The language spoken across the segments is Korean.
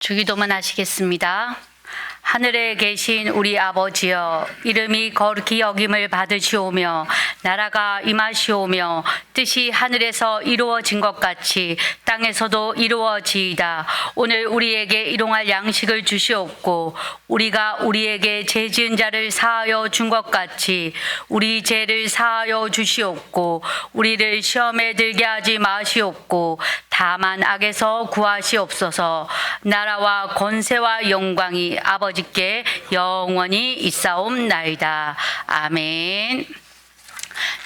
주기도문 하시겠습니다. 하늘에 계신 우리 아버지여, 이름이 거룩히 여김을 받으시오며 나라가 임하시오며 뜻이 하늘에서 이루어진 것 같이 땅에서도 이루어지이다. 오늘 우리에게 일용할 양식을 주시옵고 우리가 우리에게 죄 지은 자를 사하여 준 것 같이 우리 죄를 사하여 주시옵고 우리를 시험에 들게 하지 마시옵고 다만 악에서 구하시옵소서. 나라와 권세와 영광이 아버지께 영원히 있사옵나이다. 아멘.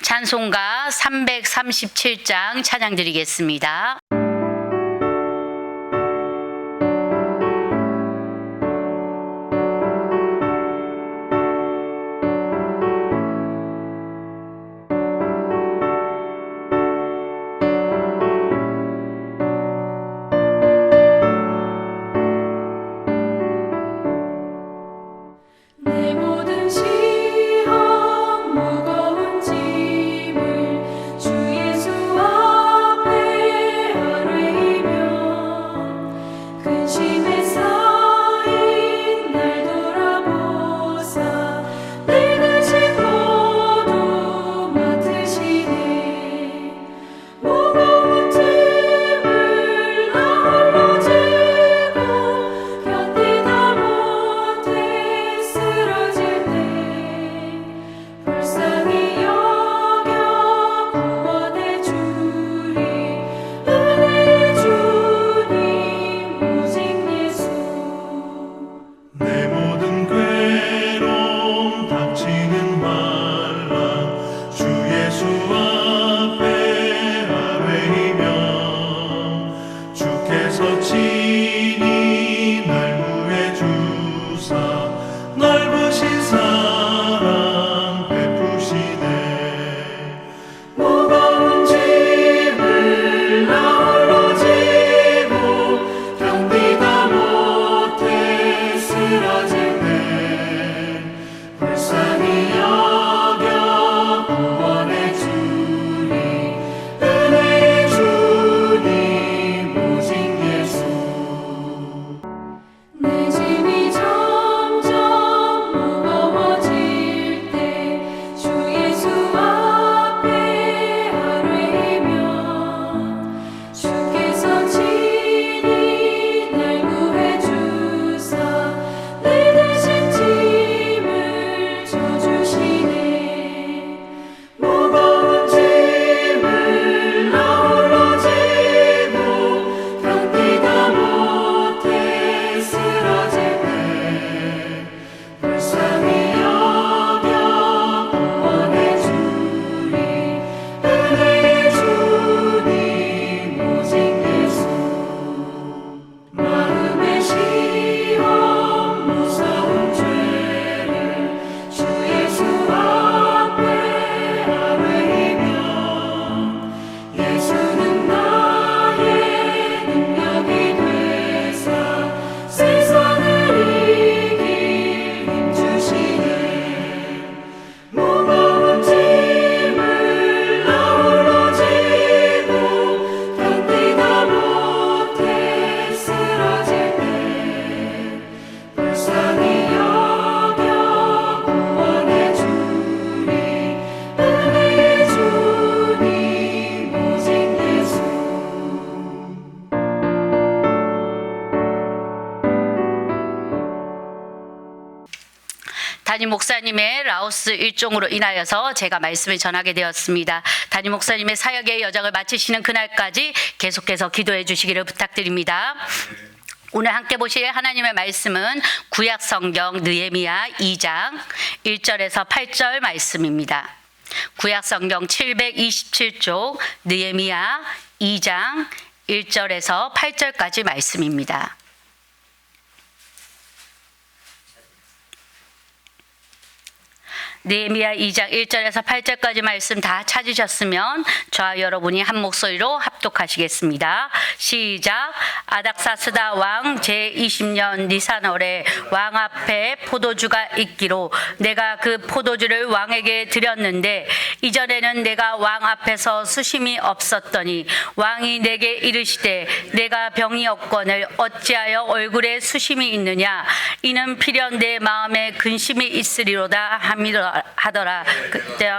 찬송가 337장 찬양 드리겠습니다. 내 모든 시험 무거운 짐을 주 예수 앞에 아뢰이며 근심에 쌓인 날 돌아보사 내 근심 모두 맡으시네. 무거운 짐을 나 홀로 지고 견디다 못해 쓰러질 때 불쌍히 여겨 구원해 주리. 은혜의 주님 오직 예수. 내 모든 괴로움 닥치는 환란 주 예수 앞에 아뢰이며 주께서 친히 날 구해 주사 넓으신 사랑 베푸시네. 무거운 짐을 나 홀로 지고 견디다 못해 쓰러질 때 불쌍히 여겨 구원해 주리. 은혜의 주님 오직 예수. 내 짐이 점점 무거워질 때 주 예수 앞에 아뢰이며 주께서 친히 날 구해 주사 내 대신 짐을 져주시네. 무거운 짐을 나 홀로 지고 견디다 못해 쓰러질 때 불쌍히 여겨 구원해 주리. 은혜의 주님 오직 예수. 마음의 시험 무서운 죄를 주 예수 앞에 아뢰이며 예수는 나의 능력이 되사 세상을 이길 힘 주시네. 무거운 짐을 나 홀로 지고 견디다 못해 쓰러질 때 불쌍히 여겨 구원해 주리. 은혜의 주님 오직 예수. 담임 목사님의 라오스 일종으로 인하여서 제가 말씀을 전하게 되었습니다. 담임 목사님의 사역의 여정을 마치시는 그날까지 계속해서 기도해 주시기를 부탁드립니다. 오늘 함께 보실 하나님의 말씀은 구약 성경 느헤미야 2장 1절에서 8절 말씀입니다. 구약 성경 727쪽 느헤미야 2장 1절에서 8절까지 말씀입니다. 느헤미야 2장 1절에서 8절까지 말씀 다 찾으셨으면 저와 여러분이 한 목소리로 합독하시겠습니다. 시작. 아닥사스다 왕 제20년 니산월에 왕 앞에 포도주가 있기로 내가 그 포도주를 왕에게 드렸는데 이전에는 내가 왕 앞에서 수심이 없었더니 왕이 내게 이르시되 내가 병이 없거늘 어찌하여 얼굴에 수심이 있느냐 이는 필연 내 마음에 근심이 있으리로다 하더라. 그때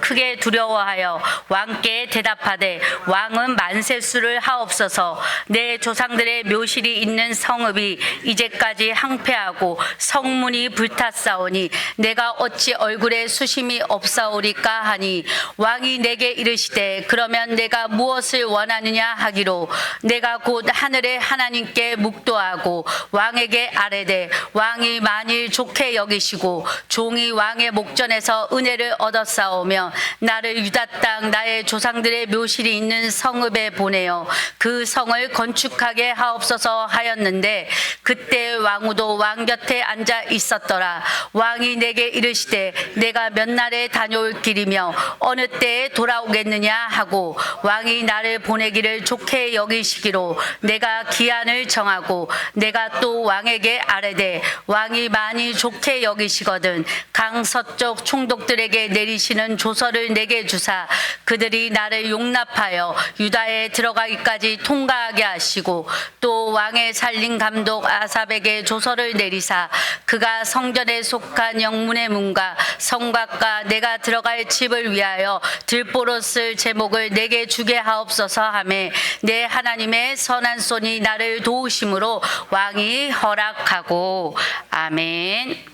크게 두려워하여 왕께 대답하되 왕은 만세수를 하옵소서. 내 조상들의 묘실이 있는 성읍이 이제까지 항폐하고 성문이 불탔사오니 내가 어찌 얼굴에 수심이 없사오리까 하니 왕이 내게 이르시되 그러면 내가 무엇을 원하느냐 하기로 내가 곧 하늘의 하나님께 묵도하고 왕에게 아뢰되 왕이 만일 좋게 여기시고 종이 왕의 목전에서 은혜를 얻었사오며 나를 유다 땅 나의 조상들의 묘실이 있는 성읍에 보내어 그 성을 건축하게 하옵소서 하였는데 그때 왕후도 왕 곁에 앉아 있었더라. 왕이 내게 이르시되 내가 몇 날에 다녀올 길이며 어느 때에 돌아오겠느냐 하고 왕이 나를 보내기를 좋게 여기시기로 내가 기한을 정하고 내가 또 왕에게 아뢰되 왕이 많이 좋게 여기시거든 강 서쪽 총독들에게 내리시는 조서를 내게 주사 그들이 나를 용납하여 유다에 들어가기까지 통과하게 하시고 또 왕의 살림 감독 아삽에게 조서를 내리사 그가 성전에 속한 영문의 문과 성곽과 내가 들어갈 집을 위하여 들보로 쓸 제목을 내게 주게 하옵소서 하매 내 하나님의 선한 손이 나를 도우심으로 왕이 허락하고 아멘.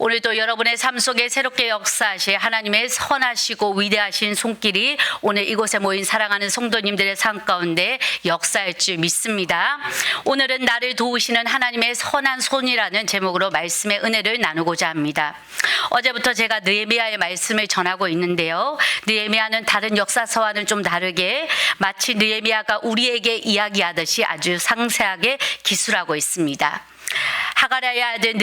오늘도 여러분의 삶 속에 새롭게 역사하실 하나님의 선하시고 위대하신 손길이 오늘 이곳에 모인 사랑하는 성도님들의 삶 가운데 역사할 줄 믿습니다. 오늘은 나를 도우시는 하나님의 선한 손이라는 제목으로 말씀의 은혜를 나누고자 합니다. 어제부터 제가 느헤미야의 말씀을 전하고 있는데요. 느헤미야는 다른 역사서와는 좀 다르게 마치 느헤미야가 우리에게 이야기하듯이 아주 상세하게 기술하고 있습니다. 하가랴의 아들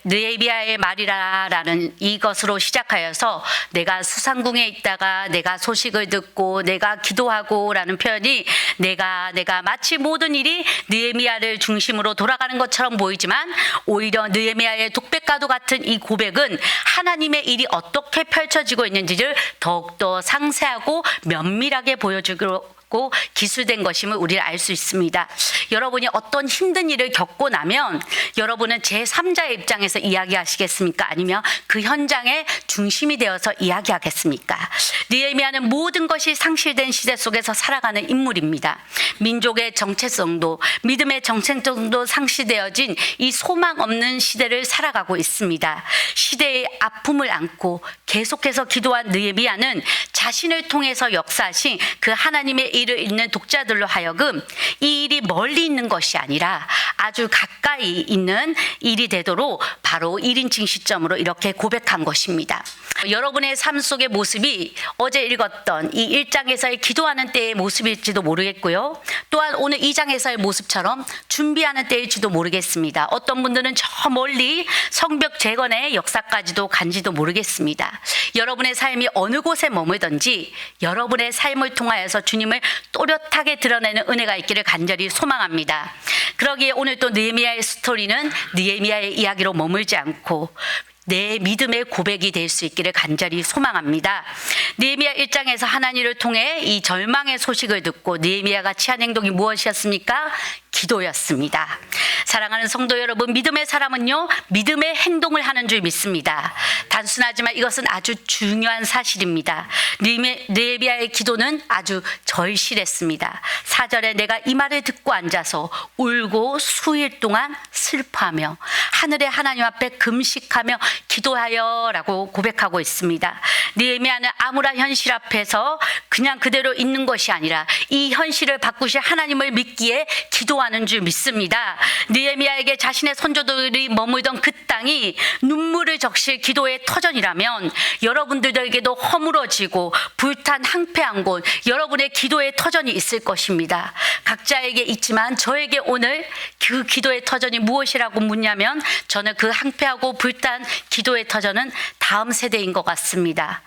느헤미야의 말이라라는 이것으로 시작하여서 내가 수상궁에 있다가 내가 소식을 듣고 내가 기도하고라는 표현이 내가 마치 모든 일이 느헤미야를 중심으로 돌아가는 것처럼 보이지만 오히려 느헤미야의 독백과도 같은 이 고백은 하나님의 일이 어떻게 펼쳐지고 있는지를 더욱더 상세하고 면밀하게 보여주고 기술된 것임을 우리를 알 수 있습니다. 여러분이 어떤 힘든 일을 겪고 나면 여러분은 제3자의 입장에서 이야기하시겠습니까? 아니면 그 현장의 중심이 되어서 이야기하겠습니까? 느헤미야는 모든 것이 상실된 시대 속에서 살아가는 인물입니다. 민족의 정체성도 믿음의 정체성도 상실되어진 이 소망 없는 시대를 살아가고 있습니다. 시대의 아픔을 안고 계속해서 기도한 느헤미야는 자신을 통해서 역사하신 그 하나님의 일을 읽는 독자들로 하여금 이 일이 멀리 있는 것이 아니라 아주 가까이 있는 일이 되도록 바로 1인칭 시점으로 이렇게 고백한 것입니다. 여러분의 삶 속의 모습이 어제 읽었던 이 1장에서의 기도하는 때의 모습일지도 모르겠고요. 또한 오늘 2장에서의 모습처럼 준비하는 때일지도 모르겠습니다. 어떤 분들은 저 멀리 성벽 재건의 역사까지도 간지도 모르겠습니다. 여러분의 삶이 어느 곳에 머물든지 여러분의 삶을 통하여서 주님을 또렷하게 드러내는 은혜가 있기를 간절히 소망합니다. 그러기에 오늘 또 느헤미야의 스토리는 느헤미야의 이야기로 머물지 않고 내 믿음의 고백이 될 수 있기를 간절히 소망합니다. 느헤미야 1장에서 하나님을 통해 이 절망의 소식을 듣고 느헤미야가 취한 행동이 무엇이었습니까? 기도였습니다. 사랑하는 성도 여러분, 믿음의 사람은요, 믿음의 행동을 하는 줄 믿습니다. 단순하지만 이것은 아주 중요한 사실입니다. 느헤미야의 기도는 아주 절실했습니다. 4절에 내가 이 말을 듣고 앉아서 울고 수일 동안 슬퍼하며 하늘의 하나님 앞에 금식하며 기도하여 라고 고백하고 있습니다. 느헤미야는 아무런 현실 앞에서 그냥 그대로 있는 것이 아니라 이 현실을 바꾸실 하나님을 믿기에 기도하는 줄 믿습니다. 느헤미야에게 자신의 선조들이 머물던 그 땅이 눈물을 적실 기도의 터전이라면 여러분들에게도 허물어지고 불탄 항폐한 곳, 여러분의 기도의 터전이 있을 것입니다. 각자에게 있지만 저에게 오늘 그 기도의 터전이 무엇이라고 묻냐면 저는 그 항폐하고 불탄 기도의 터전은 다음 세대인 것 같습니다.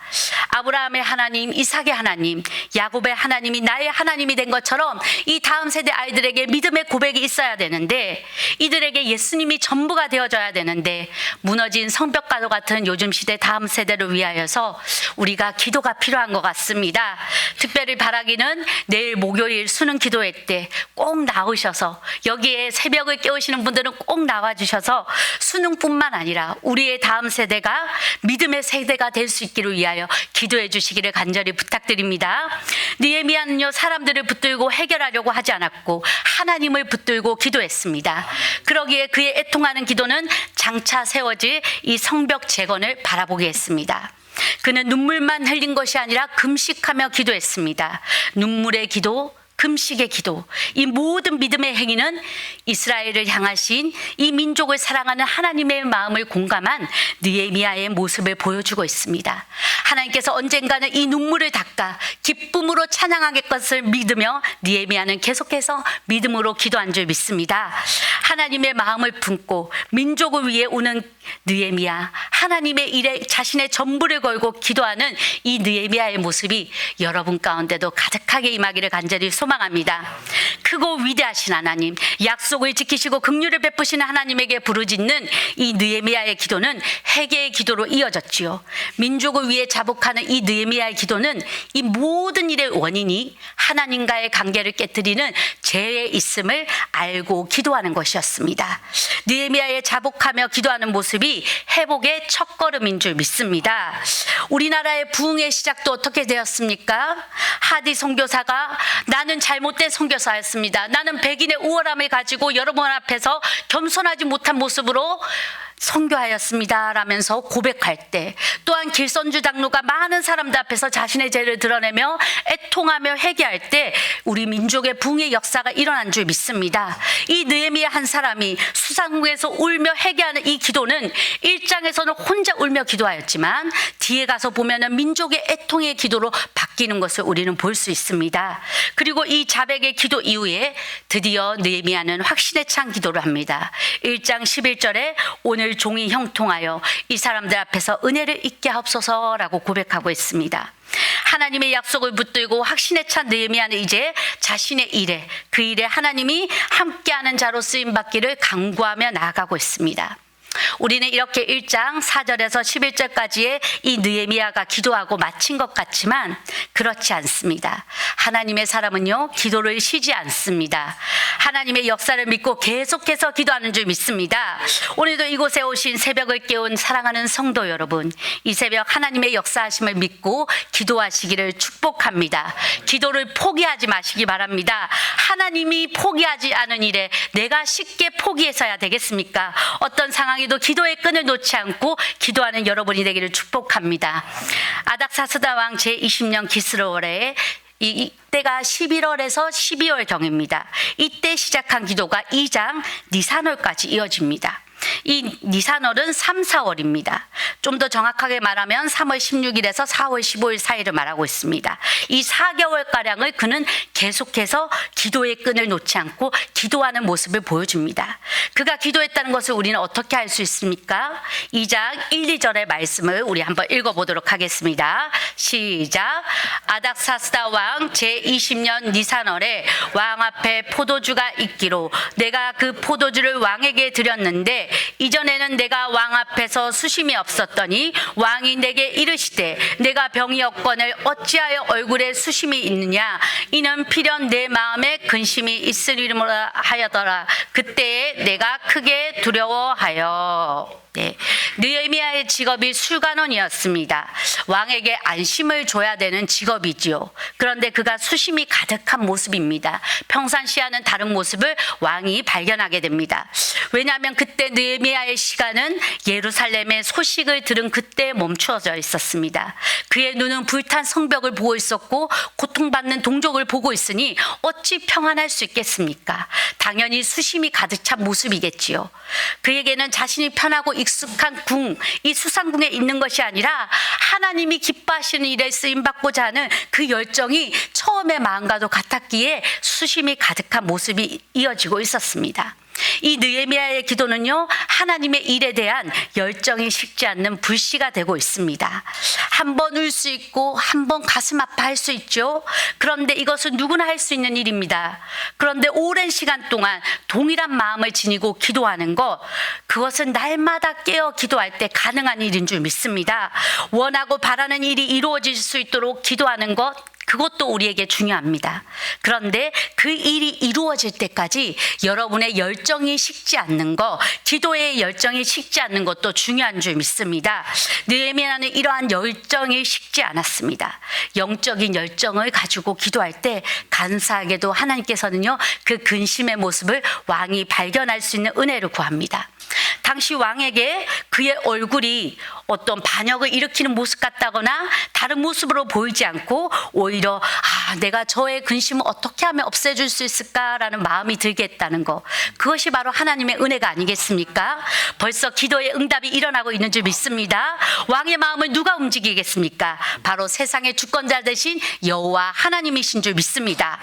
아브라함의 하나님, 이삭의 하나님, 야곱의 하나님이 나의 하나님이 된 것처럼 이 다음 세대 아이들에게 믿음의 고백이 있어야 되는데, 이들에게 예수님이 전부가 되어줘야 되는데, 무너진 성벽과도 같은 요즘 시대 다음 세대를 위하여서 우리가 기도가 필요한 것 같습니다. 특별히 바라기는 내일 목요일 수능 기도회 때 꼭 나오셔서, 여기에 새벽을 깨우시는 분들은 꼭 나와주셔서 수능뿐만 아니라 우리의 다음 세대가 믿음의 세대가 될 수 있기를 위하여 기도해 주시기를 간절히 부탁드립니다. 느헤미야는요, 사람들을 붙들고 해결하려고 하지 않았고 하나님을 붙들고 기도했습니다. 그러기에 그의 애통하는 기도는 장차 세워질 이 성벽 재건을 바라보게 했습니다. 그는 눈물만 흘린 것이 아니라 금식하며 기도했습니다. 눈물의 기도, 금식의 기도, 이 모든 믿음의 행위는 이스라엘을 향하신 이 민족을 사랑하는 하나님의 마음을 공감한 느헤미야의 모습을 보여주고 있습니다. 하나님께서 언젠가는 이 눈물을 닦아 기쁨으로 찬양하실 것을 믿으며 느헤미야는 계속해서 믿음으로 기도한 줄 믿습니다. 하나님의 마음을 품고 민족을 위해 우는 느헤미야, 하나님의 일에 자신의 전부를 걸고 기도하는 이 느헤미야의 모습이 여러분 가운데도 가득하게 임하기를 간절히 소망합니다. 크고 위대하신 하나님, 약속을 지키시고 긍휼을 베푸시는 하나님에게 부르짖는 이 느헤미야의 기도는 회개의 기도로 이어졌지요. 민족을 위해 자복하는 이 느헤미야의 기도는 이 모든 일의 원인이 하나님과의 관계를 깨뜨리는 죄에 있음을 알고 기도하는 것이었습니다. 느헤미야의 자복하며 기도하는 모습이 회복의 첫걸음인 줄 믿습니다. 우리나라의 부흥의 시작도 어떻게 되었습니까? 하디 선교사가 나는 잘못된 선교사였습니다. 나는 백인의 우월함을 가지고 여러분 앞에서 겸손하지 못한 모습으로 선교하였습니다 라면서 고백할 때, 또한 길선주 장로가 많은 사람들 앞에서 자신의 죄를 드러내며 애통하며 회개할 때 우리 민족의 부흥의 역사가 일어난 줄 믿습니다. 이 느헤미야 한 사람이 수상궁에서 울며 회개하는 이 기도는 1장에서는 혼자 울며 기도하였지만 뒤에 가서 보면은 민족의 애통의 기도로 바뀌는 것을 우리는 볼 수 있습니다. 그리고 이 자백의 기도 이후에 드디어 느헤미야는 확신에 찬 기도를 합니다. 1장 11절에 오늘 종이 형통하여 이 사람들 앞에서 은혜를 잊게 하옵소서라고 고백하고 있습니다. 하나님의 약속을 붙들고 확신에 찬 느헤미야는 이제 자신의 일에, 그 일에 하나님이 함께하는 자로 쓰임받기를 간구하며 나아가고 있습니다. 우리는 이렇게 1장 4절에서 11절까지의 이 느헤미야가 기도하고 마친 것 같지만 그렇지 않습니다. 하나님의 사람은요, 기도를 쉬지 않습니다. 하나님의 역사를 믿고 계속해서 기도하는 줄 믿습니다. 오늘도 이곳에 오신 새벽을 깨운 사랑하는 성도 여러분, 이 새벽 하나님의 역사하심을 믿고 기도하시기를 축복합니다. 기도를 포기하지 마시기 바랍니다. 하나님이 포기하지 않은 일에 내가 쉽게 포기해서야 되겠습니까? 어떤 상황에도 기도의 끈을 놓지 않고 기도하는 여러분이 되기를 축복합니다. 아닥사스다 왕 제20년 기스로월에 이때가 11월에서 12월 경입니다. 이때 시작한 기도가 2장 니산월까지 이어집니다. 이 니산월은 3, 4월입니다. 좀 더 정확하게 말하면 3월 16일에서 4월 15일 사이를 말하고 있습니다. 이 4개월가량을 그는 계속해서 기도의 끈을 놓지 않고 기도하는 모습을 보여줍니다. 그가 기도했다는 것을 우리는 어떻게 알 수 있습니까? 2장 1, 2절의 말씀을 우리 한번 읽어보도록 하겠습니다. 시작. 아닥사스다 왕 제20년 니산월에 왕 앞에 포도주가 있기로 내가 그 포도주를 왕에게 드렸는데 이전에는 내가 왕 앞에서 수심이 없었더니 왕이 내게 이르시되 내가 병이 없거늘 어찌하여 얼굴에 수심이 있느냐 이는 필연 내 마음에 근심이 있으리라 하여더라. 그때에 내가 크게 두려워하여. 네. 느헤미야의 직업이 술관원이었습니다. 왕에게 안심을 줘야 되는 직업이지요. 그런데 그가 수심이 가득한 모습입니다. 평상시와는 다른 모습을 왕이 발견하게 됩니다. 왜냐하면 그때 느헤미야의 시간은 예루살렘의 소식을 들은 그때 멈추어져 있었습니다. 그의 눈은 불탄 성벽을 보고 있었고 고통받는 동족을 보고 있으니 어찌 평안할 수 있겠습니까? 당연히 수심이 가득 찬 모습이겠지요. 그에게는 자신이 편하고 익숙한 궁, 이 수상궁에 있는 것이 아니라 하나님이 기뻐하시는 일에 쓰임받고자 하는 그 열정이 처음의 마음과도 같았기에 수심이 가득한 모습이 이어지고 있었습니다. 이 느헤미야의 기도는요, 하나님의 일에 대한 열정이 식지 않는 불씨가 되고 있습니다. 한 번 울 수 있고 한 번 가슴 아파할 수 있죠. 그런데 이것은 누구나 할 수 있는 일입니다. 그런데 오랜 시간 동안 동일한 마음을 지니고 기도하는 것, 그것은 날마다 깨어 기도할 때 가능한 일인 줄 믿습니다. 원하고 바라는 일이 이루어질 수 있도록 기도하는 것, 그것도 우리에게 중요합니다. 그런데 그 일이 이루어질 때까지 여러분의 열정이 식지 않는 것, 기도의 열정이 식지 않는 것도 중요한 줄 믿습니다. 느헤미야는 이러한 열정이 식지 않았습니다. 영적인 열정을 가지고 기도할 때 감사하게도 하나님께서는요, 그 근심의 모습을 왕이 발견할 수 있는 은혜를 구합니다. 당시 왕에게 그의 얼굴이 어떤 반역을 일으키는 모습 같다거나 다른 모습으로 보이지 않고 오히려 내가 저의 근심을 어떻게 하면 없애줄 수 있을까라는 마음이 들게 했다는 것, 그것이 바로 하나님의 은혜가 아니겠습니까? 벌써 기도의 응답이 일어나고 있는 줄 믿습니다. 왕의 마음을 누가 움직이겠습니까? 바로 세상의 주권자 되신 여호와 하나님이신 줄 믿습니다.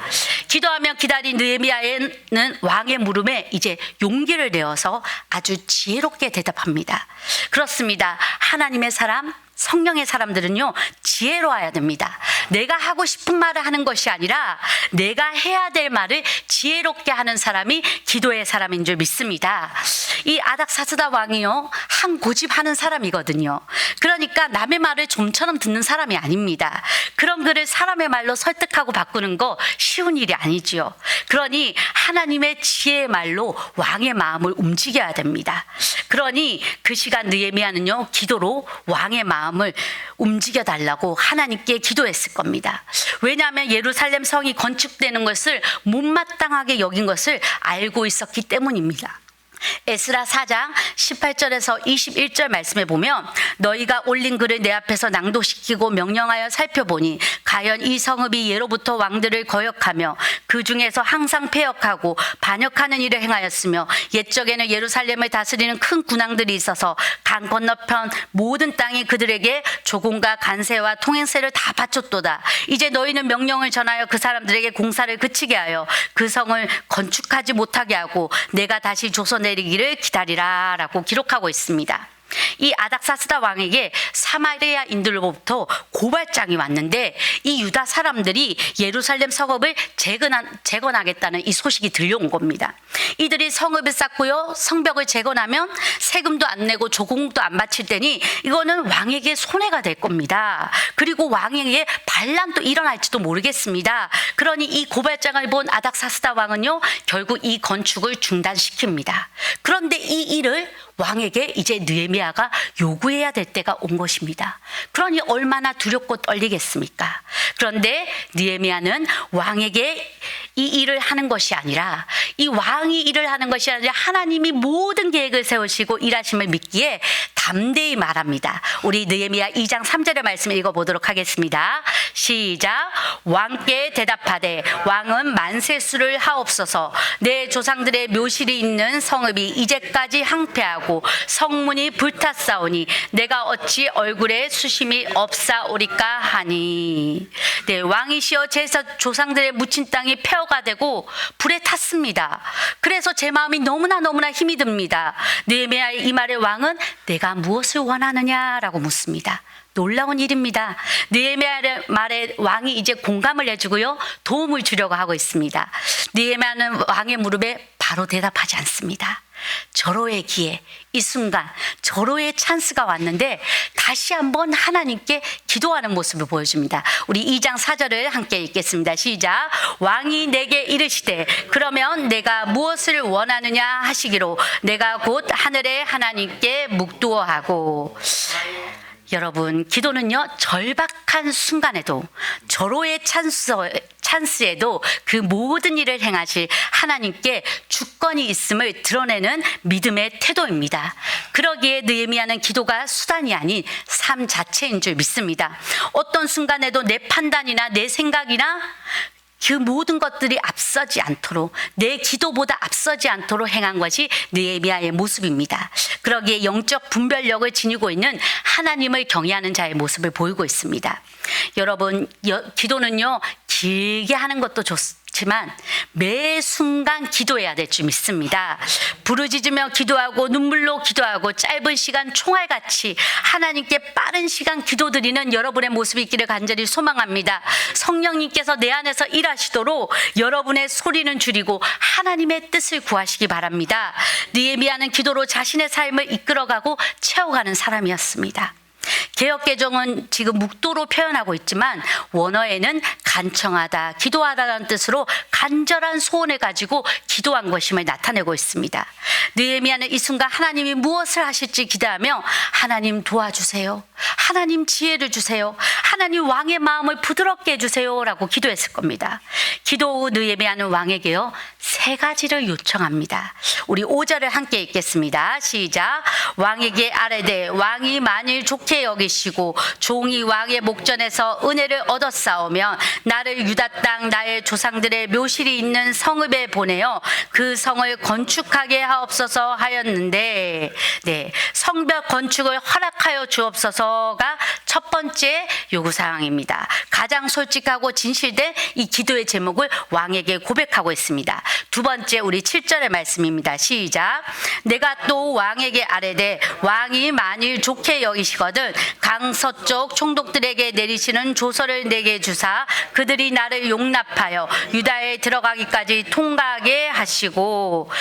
기도하며 기다린 느헤미야는 왕의 물음에 이제 용기를 내어서 아주 지혜롭게 대답합니다. 그렇습니다. 하나님의 사람, 성령의 사람들은요, 지혜로워야 됩니다. 내가 하고 싶은 말을 하는 것이 아니라 내가 해야 될 말을 지혜롭게 하는 사람이 기도의 사람인 줄 믿습니다. 이 아닥사스다 왕이요, 한 고집하는 사람이거든요. 그러니까 남의 말을 좀처럼 듣는 사람이 아닙니다. 그런 그를 사람의 말로 설득하고 바꾸는 거 쉬운 일이 아니지요. 그러니 하나님의 지혜의 말로 왕의 마음을 움직여야 됩니다. 그러니 그 시간 느헤미야는요, 기도로 왕의 마음을 움직여 달라고 하나님께 기도했을 겁니다. 왜냐하면 예루살렘 성이 건축되는 것을 못마땅하게 여긴 것을 알고 있었기 때문입니다. 에스라 4장 18절에서 21절 말씀에 보면, 너희가 올린 글을 내 앞에서 낭독시키고 명령하여 살펴보니 과연 이 성읍이 예로부터 왕들을 거역하며 그 중에서 항상 패역하고 반역하는 일을 행하였으며 옛적에는 예루살렘을 다스리는 큰 군왕들이 있어서 강 건너편 모든 땅이 그들에게 조공과 간세와 통행세를 다 바쳤도다. 이제 너희는 명령을 전하여 그 사람들에게 공사를 그치게 하여 그 성을 건축하지 못하게 하고 내가 다시 조선 내리기를 기다리라 라고 기록하고 있습니다. 이 아닥사스다 왕에게 사마리아인들로부터 고발장이 왔는데, 이 유다 사람들이 예루살렘 성읍을 재건하겠다는 이 소식이 들려온 겁니다. 이들이 성읍을 쌓고요, 성벽을 재건하면 세금도 안 내고 조공도 안 바칠 테니 이거는 왕에게 손해가 될 겁니다. 그리고 왕에게 반란도 일어날지도 모르겠습니다. 그러니 이 고발장을 본 아닥사스다 왕은요, 결국 이 건축을 중단시킵니다. 그런데 이 일을 왕에게 이제 느헤미야가 요구해야 될 때가 온 것입니다. 그러니 얼마나 두렵고 떨리겠습니까? 그런데 느헤미야는 왕에게 이 일을 하는 것이 아니라, 이 왕이 일을 하는 것이 아니라 하나님이 모든 계획을 세우시고 일하심을 믿기에 담대히 말합니다. 우리 느헤미야 2장 3절의 말씀을 읽어보도록 하겠습니다. 시작. 왕께 대답하되 왕은 만세수를 하옵소서. 내 조상들의 묘실이 있는 성읍이 이제까지 항폐하고 성문이 불탔사오니 내가 어찌 얼굴에 수심이 없사오리까 하니. 네, 왕이시여 제 조상들의 묻힌 땅이 폐허가 되고 불에 탔습니다. 그래서 제 마음이 너무나 힘이 듭니다. 느헤미야의 이 말에 왕은 내가 무엇을 원하느냐라고 묻습니다. 놀라운 일입니다. 느헤미야의 말에 왕이 이제 공감을 해주고요, 도움을 주려고 하고 있습니다. 느헤미야는 왕의 무릎에 바로 대답하지 않습니다. 절호의 기회, 이 순간 절호의 찬스가 왔는데 다시 한번 하나님께 기도하는 모습을 보여줍니다. 우리 2장 4절을 함께 읽겠습니다. 시작. 왕이 내게 이르시되 그러면 내가 무엇을 원하느냐 하시기로 내가 곧 하늘의 하나님께 묵두어하고. 여러분, 기도는요, 절박한 순간에도, 절호의 찬스에도 그 모든 일을 행하실 하나님께 주권이 있음을 드러내는 믿음의 태도입니다. 그러기에 느헤미야는 기도가 수단이 아닌 삶 자체인 줄 믿습니다. 어떤 순간에도 내 판단이나 내 생각이나 그 모든 것들이 앞서지 않도록, 내 기도보다 앞서지 않도록 행한 것이 느헤미야의 모습입니다. 그러기에 영적 분별력을 지니고 있는 하나님을 경외하는 자의 모습을 보이고 있습니다. 여러분, 기도는요, 길게 하는 것도 그렇지만 매 순간 기도해야 될 줄 믿습니다. 부르짖으며 기도하고 눈물로 기도하고 짧은 시간 총알같이 하나님께 빠른 시간 기도드리는 여러분의 모습이 있기를 간절히 소망합니다. 성령님께서 내 안에서 일하시도록 여러분의 소리는 줄이고 하나님의 뜻을 구하시기 바랍니다. 느헤미야는 기도로 자신의 삶을 이끌어가고 채워가는 사람이었습니다. 개역개정은 지금 묵도로 표현하고 있지만 원어에는 간청하다, 기도하다라는 뜻으로 간절한 소원을 가지고 기도한 것임을 나타내고 있습니다. 느헤미야는 이 순간 하나님이 무엇을 하실지 기대하며 하나님 도와주세요, 하나님 지혜를 주세요, 하나님 왕의 마음을 부드럽게 해주세요 라고 기도했을 겁니다. 기도 후 느헤미야는 왕에게요 3가지를 요청합니다. 우리 5절을 함께 읽겠습니다. 시작. 왕에게 아뢰되 왕이 만일 좋게 여기시고 종이 왕의 목전에서 은혜를 얻었사오면 나를 유다 땅 나의 조상들의 묘실이 있는 성읍에 보내어 그 성을 건축하게 하옵소서 하였는데, 네, 성벽 건축을 허락하여 주옵소서가 첫 번째 요구사항입니다. 가장 솔직하고 진실된 이 기도의 제목을 왕에게 고백하고 있습니다. 두 번째 우리 7절의 말씀입니다. 시작. 내가 또 왕에게 아뢰되 왕이 만일 좋게 여기시거든 강서쪽 총독들에게 내리시는 조서를 내게 주사 그들이 나를 용납하여 유다에 들어가기까지 통과하게 하시고,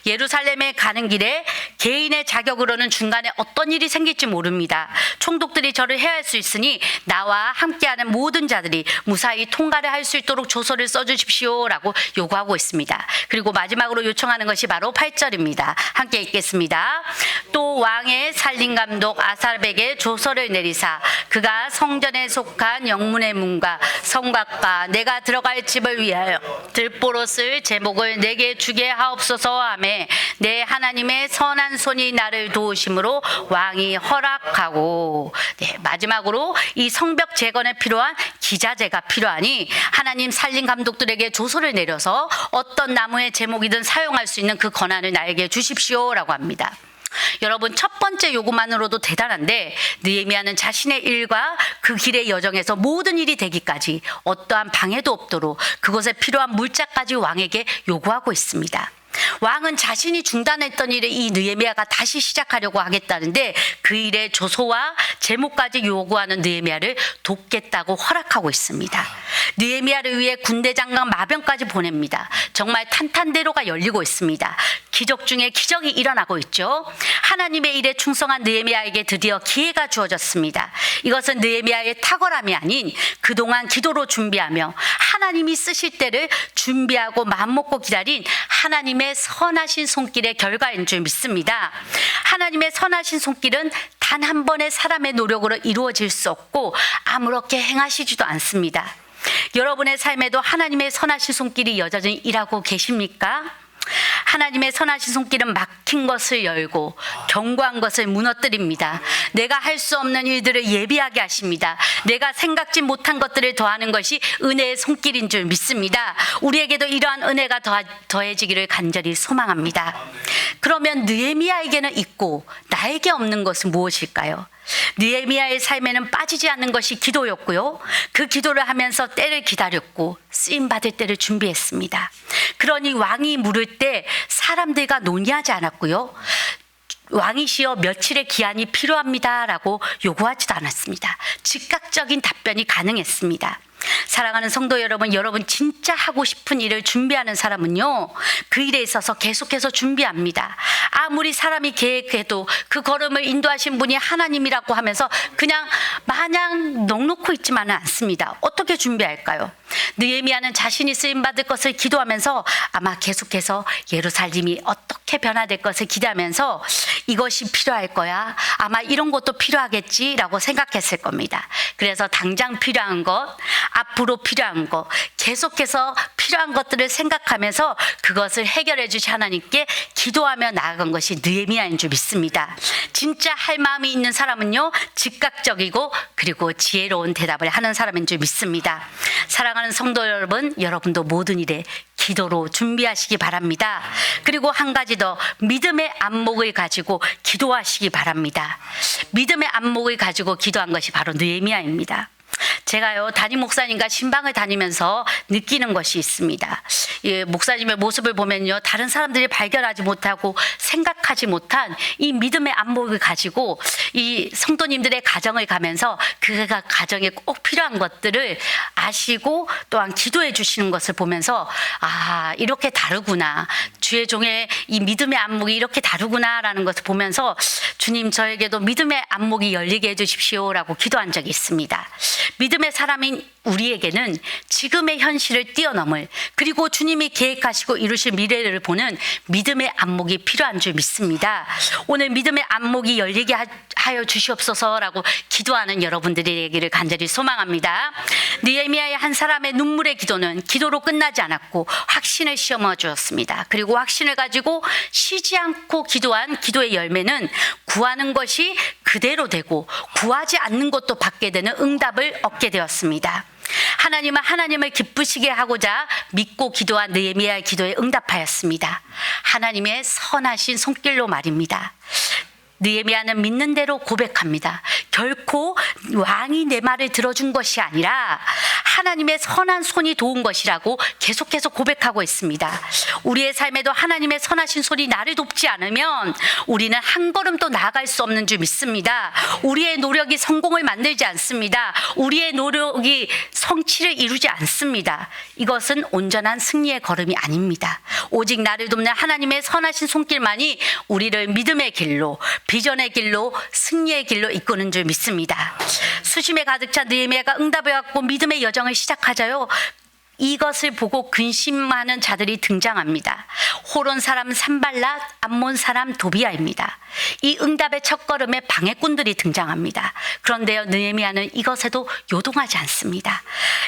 예루살렘에 가는 길에 개인의 자격으로는 중간에 어떤 일이 생길지 모릅니다. 총독들이 저를 해할 수 있으니 나와 함께하는 모든 자들이 무사히 통과를 할 수 있도록 조서를 써주십시오 라고 요구하고 있습니다. 그리고 마지막으로 요청하는 것이 바로 8절입니다. 함께 읽겠습니다. 또 왕의 살림감독 아삽에게 조서를 내리사 그가 성전에 속한 영문의 문과 성곽과 내가 들어갈 집을 위하여 들보롯을 제목을 내게 주게 하옵소서 하매 내 하나님의 선한 손이 나를 도우심으로 왕이 허락하고, 마지막으로 이 성벽 재건에 필요한 기자재가 필요하니 하나님 살림 감독들에게 조서를 내려서 어떤 나무의 제목이든 사용할 수 있는 그 권한을 나에게 주십시오라고 합니다. 여러분, 첫 번째 요구만으로도 대단한데 느헤미야는 자신의 일과 그 길의 여정에서 모든 일이 되기까지 어떠한 방해도 없도록 그것에 필요한 물자까지 왕에게 요구하고 있습니다. 왕은 자신이 중단했던 일을 이 느헤미야가 다시 시작하려고 하겠다는데 그 일의 조소와 제목까지 요구하는 느헤미야를 돕겠다고 허락하고 있습니다. 느헤미야를 위해 군대 장관 마병까지 보냅니다. 정말 탄탄대로가 열리고 있습니다. 기적 중에 기적이 일어나고 있죠. 하나님의 일에 충성한 느헤미야에게 드디어 기회가 주어졌습니다. 이것은 느헤미야의 탁월함이 아닌 그동안 기도로 준비하며 하나님이 쓰실 때를 준비하고 마음먹고 기다린 하나님의 선하신 손길의 결과인 줄 믿습니다. 하나님의 선하신 손길은 단 한 번의 사람의 노력으로 이루어질 수 없고 아무렇게 행하시지도 않습니다. 여러분의 삶에도 하나님의 선하신 손길이 여전히 일하고 계십니까? 하나님의 선하신 손길은 막힌 것을 열고 견고한 것을 무너뜨립니다. 내가 할 수 없는 일들을 예비하게 하십니다. 내가 생각지 못한 것들을 더하는 것이 은혜의 손길인 줄 믿습니다. 우리에게도 이러한 은혜가 더해지기를 간절히 소망합니다. 그러면 느헤미야에게는 있고 나에게 없는 것은 무엇일까요? 느헤미야의 삶에는 빠지지 않는 것이 기도였고요. 그 기도를 하면서 때를 기다렸고 쓰임받을 때를 준비했습니다. 그러니 왕이 물을 때 사람들과 논의하지 않았고요. 왕이시여 며칠의 기한이 필요합니다라고 요구하지도 않았습니다. 즉각적인 답변이 가능했습니다. 사랑하는 성도 여러분, 여러분 진짜 하고 싶은 일을 준비하는 사람은요, 그 일에 있어서 계속해서 준비합니다. 아무리 사람이 계획해도 그 걸음을 인도하신 분이 하나님이라고 하면서 그냥 마냥 넋놓고 있지만은 않습니다. 어떻게 준비할까요? 느헤미야는 자신이 쓰임받을 것을 기도하면서 아마 계속해서 예루살렘이 어떻게 변화될 것을 기대하면서 이것이 필요할 거야, 아마 이런 것도 필요하겠지라고 생각했을 겁니다. 그래서 당장 필요한 것, 앞으로 필요한 것, 계속해서 필요한 것들을 생각하면서 그것을 해결해 주신 하나님께 기도하며 나아간 것이 느헤미야인 줄 믿습니다. 진짜 할 마음이 있는 사람은요, 즉각적이고 그리고 지혜로운 대답을 하는 사람인 줄 믿습니다. 사랑하는 성도 여러분, 여러분도 모든 일에 기도로 준비하시기 바랍니다. 그리고 한 가지 더, 믿음의 안목을 가지고 기도하시기 바랍니다. 믿음의 안목을 가지고 기도한 것이 바로 느헤미야입니다. 제가요, 담임 목사님과 신방을 다니면서 느끼는 것이 있습니다. 예, 목사님의 모습을 보면요, 다른 사람들이 발견하지 못하고 생각하지 못한 이 믿음의 안목을 가지고 이 성도님들의 가정을 가면서 그 가정에 꼭 필요한 것들을 아시고 또한 기도해 주시는 것을 보면서 아, 이렇게 다르구나. 주의 종의 이 믿음의 안목이 이렇게 다르구나라는 것을 보면서 주님, 저에게도 믿음의 안목이 열리게 해주십시오라고 기도한 적이 있습니다. 믿음의 사람인 우리에게는 지금의 현실을 뛰어넘을, 그리고 주님이 계획하시고 이루실 미래를 보는 믿음의 안목이 필요한 줄 믿습니다. 오늘 믿음의 안목이 열리게 하여 주시옵소서라고 기도하는 여러분들이 되기를 간절히 소망합니다. 느헤미야의 한 사람의 눈물의 기도는 기도로 끝나지 않았고 확신을 시험해 주었습니다. 그리고 확신을 가지고 쉬지 않고 기도한 기도의 열매는 구하는 것이 그대로 되고 구하지 않는 것도 받게 되는 응답을 얻게 되었습니다. 하나님은 하나님을 기쁘시게 하고자 믿고 기도한 느헤미야의 기도에 응답하였습니다. 하나님의 선하신 손길로 말입니다. 느헤미야는 믿는 대로 고백합니다. 결코 왕이 내 말을 들어준 것이 아니라 하나님의 선한 손이 도운 것이라고 계속해서 고백하고 있습니다. 우리의 삶에도 하나님의 선하신 손이 나를 돕지 않으면 우리는 한 걸음도 나아갈 수 없는 줄 믿습니다. 우리의 노력이 성공을 만들지 않습니다. 우리의 노력이 성취를 이루지 않습니다. 이것은 온전한 승리의 걸음이 아닙니다. 오직 나를 돕는 하나님의 선하신 손길만이 우리를 믿음의 길로, 비전의 길로, 승리의 길로 이끄는 줄 믿습니다. 수심에 가득 찬 느헤미야가 응답을 받고 믿음의 여정을 시작하자요, 이것을 보고 근심하는 자들이 등장합니다. 호론 사람 산발랏, 암몬 사람 도비아입니다. 이 응답의 첫걸음에 방해꾼들이 등장합니다. 그런데요, 느헤미야는 이것에도 요동하지 않습니다.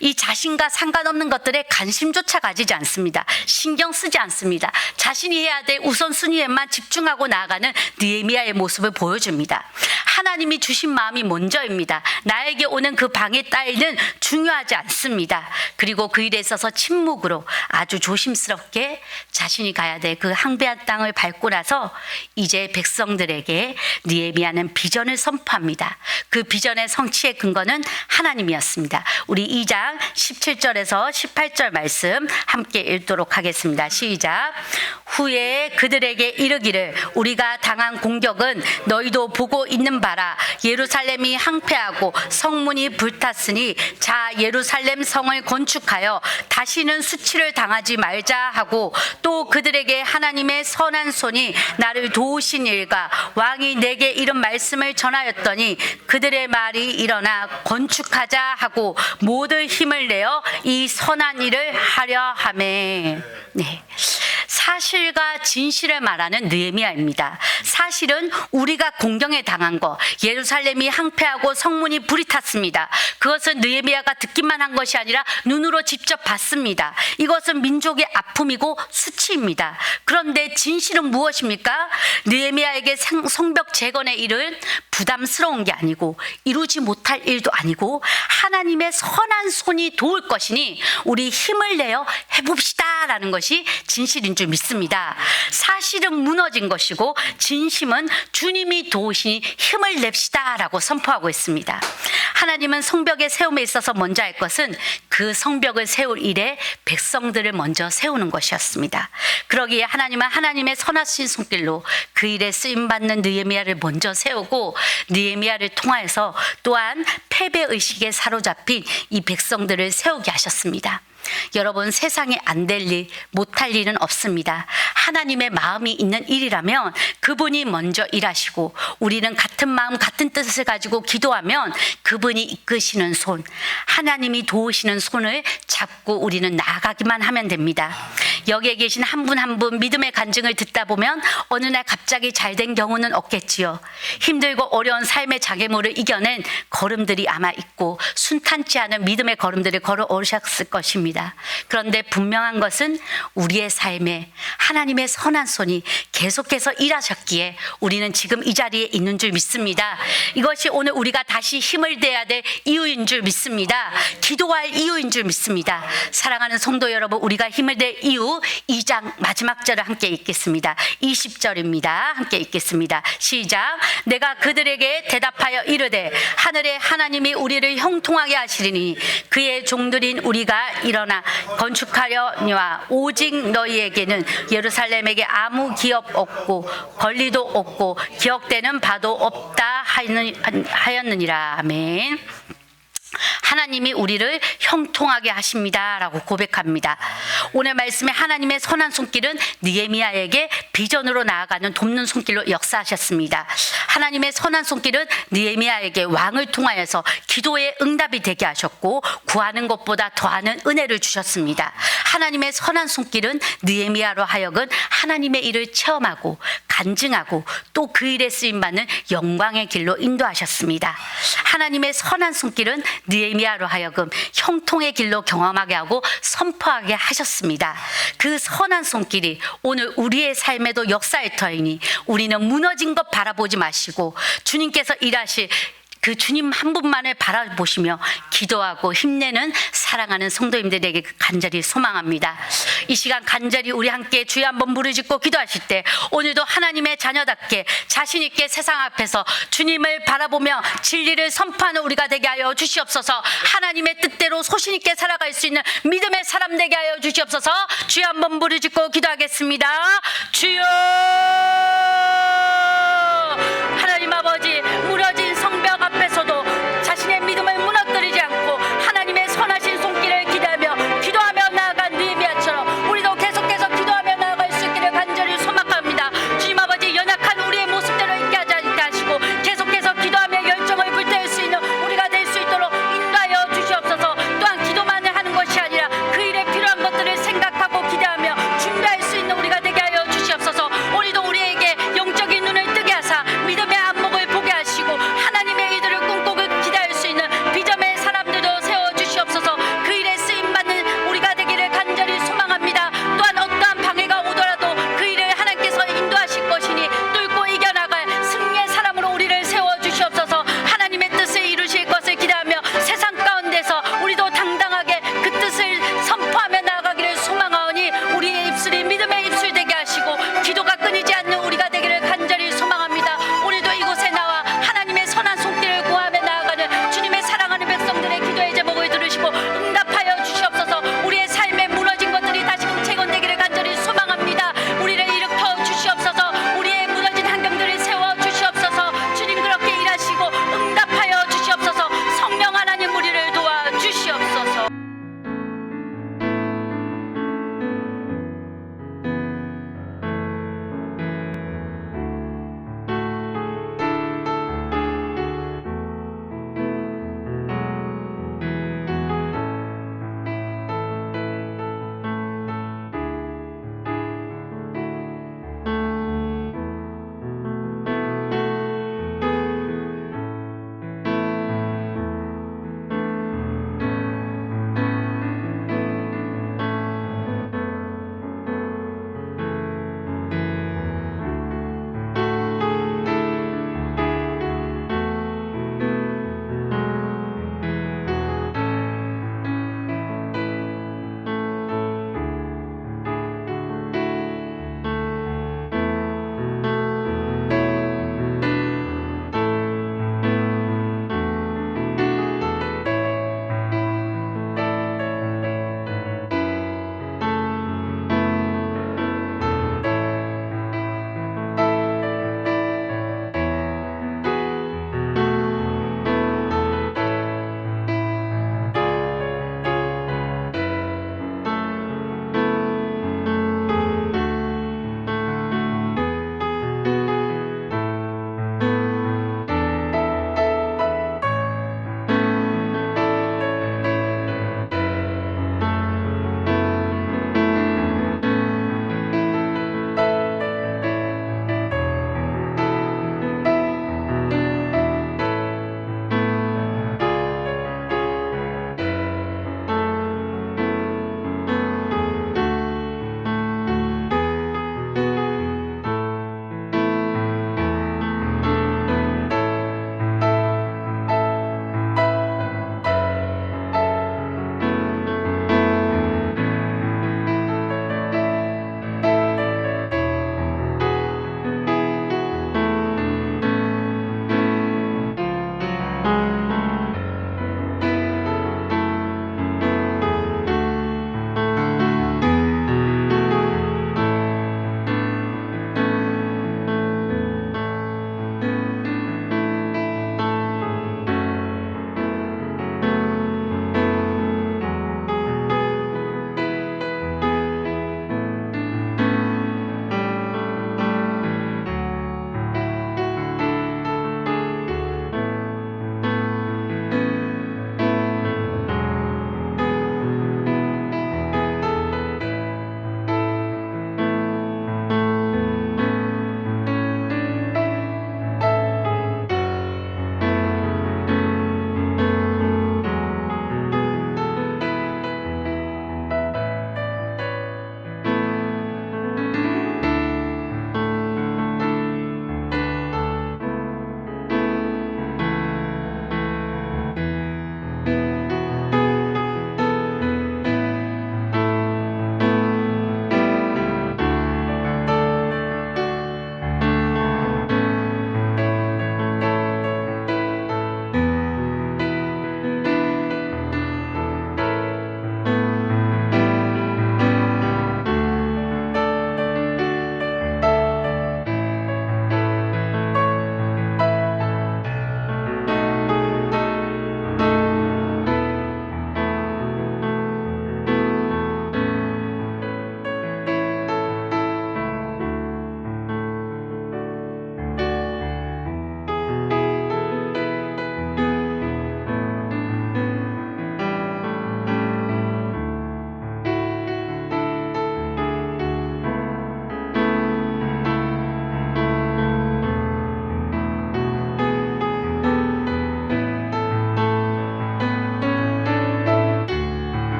이 자신과 상관없는 것들에 관심조차 가지지 않습니다. 신경 쓰지 않습니다. 자신이 해야 될 우선순위에만 집중하고 나아가는 느헤미야의 모습을 보여줍니다. 하나님이 주신 마음이 먼저입니다. 나에게 오는 그 방해 따위는 중요하지 않습니다. 그리고 그 일에 있어서 침묵으로 아주 조심스럽게 자신이 가야 될 그 항배한 땅을 밟고 나서 이제 백성들에게 느헤미야는 비전을 선포합니다. 그 비전의 성취의 근거는 하나님이었습니다. 우리 2장 17절에서 18절 말씀 함께 읽도록 하겠습니다. 시작. 후에 그들에게 이르기를 우리가 당한 공격은 너희도 보고 있는 바라. 예루살렘이 항폐하고 성문이 불탔으니 자 예루살렘 성을 건축하여 다시는 수치를 당하지 말자 하고, 또 그들에게 하나님의 선한 손이 나를 도우신 일과 왕이 내게 이런 말씀을 전하였더니 그들의 말이 일어나 건축하자 하고 모든 힘을 내어 이 선한 일을 하려 하매. 네. 사실과 진실을 말하는 느헤미야입니다. 사실은 우리가 공경에 당한 거, 예루살렘이 항폐하고 성문이 불이 탔습니다. 그것은 느헤미야가 듣기만 한 것이 아니라 눈으로 직접 봤습니다. 이것은 민족의 아픔이고 수치입니다. 그런데 진실은 무엇입니까? 느헤미야에게 성벽 재건의 일은 부담스러운 게 아니고 이루지 못할 일도 아니고 하나님의 선한 손이 도울 것이니 우리 힘을 내어 해봅시다라는 것이 진실인 줄 믿습니다. 사실은 무너진 것이고 진심은 주님이 도우시니 힘을 냅시다라고 선포하고 있습니다. 하나님은 성벽의 세움에 있어서 먼저 할 것은 그 성벽을 세울 일에 백성들을 먼저 세우는 것이었습니다. 그러기에 하나님은 하나님의 선하신 손길로 그 일에 쓰임받는 느헤미야를 먼저 세우고 느헤미야를 통하여서 또한 패배의식에 사로잡힌 이 백성들을 세우게 하셨습니다. 여러분, 세상에 안 될 일, 못할 일은 없습니다. 하나님의 마음이 있는 일이라면 그분이 먼저 일하시고 우리는 같은 마음 같은 뜻을 가지고 기도하면 그분이 이끄시는 손, 하나님이 도우시는 손을 잡고 우리는 나아가기만 하면 됩니다. 여기에 계신 한 분 한 분 믿음의 간증을 듣다 보면 어느 날 갑자기 잘된 경우는 없겠지요. 힘들고 어려운 삶의 장애물을 이겨낸 걸음들이 아마 있고 순탄치 않은 믿음의 걸음들을 걸어 오셨을 것입니다. 그런데 분명한 것은 우리의 삶에 하나님의 선한 손이 계속해서 일하셨기에 우리는 지금 이 자리에 있는 줄 믿습니다. 이것이 오늘 우리가 다시 힘을 내야 될 이유인 줄 믿습니다. 기도할 이유인 줄 믿습니다. 사랑하는 성도 여러분, 우리가 힘을 낼 이유, 야고보서 2장 마지막 절을 함께 읽겠습니다. 20절입니다. 함께 읽겠습니다. 시작. 내가 그들에게 대답하여 이르되 하늘의 하나님이 우리를 형통하게 하시리니 그의 종들인 우리가 일어나 건축하려니와 오직 너희에게는 예루살렘에게 아무 기업 없고 권리도 없고 기억되는 바도 없다 하였느니라. 아멘. 하나님이 우리를 형통하게 하십니다 라고 고백합니다. 오늘 말씀에 하나님의 선한 손길은 느헤미야에게 비전으로 나아가는 돕는 손길로 역사하셨습니다. 하나님의 선한 손길은 느헤미야에게 왕을 통하여서 기도의 응답이 되게 하셨고 구하는 것보다 더하는 은혜를 주셨습니다. 하나님의 선한 손길은 느헤미야로 하여금 하나님의 일을 체험하고 간증하고 또 그 일에 쓰임받는 영광의 길로 인도하셨습니다. 하나님의 선한 손길은 느헤미야로 하여금 형통의 길로 경험하게 하고 선포하게 하셨습니다. 그 선한 손길이 오늘 우리의 삶에도 역사의 터이니 우리는 무너진 것 바라보지 마시고 주님께서 일하실 그 주님 한 분만을 바라보시며 기도하고 힘내는 사랑하는 성도님들에게 간절히 소망합니다. 이 시간 간절히 우리 함께 주여 한번 부르짖고 기도하실 때 오늘도 하나님의 자녀답게 자신 있게 세상 앞에서 주님을 바라보며 진리를 선포하는 우리가 되게 하여 주시옵소서. 하나님의 뜻대로 소신 있게 살아갈 수 있는 믿음의 사람 되게 하여 주시옵소서. 주여 한번 부르짖고 기도하겠습니다. 주여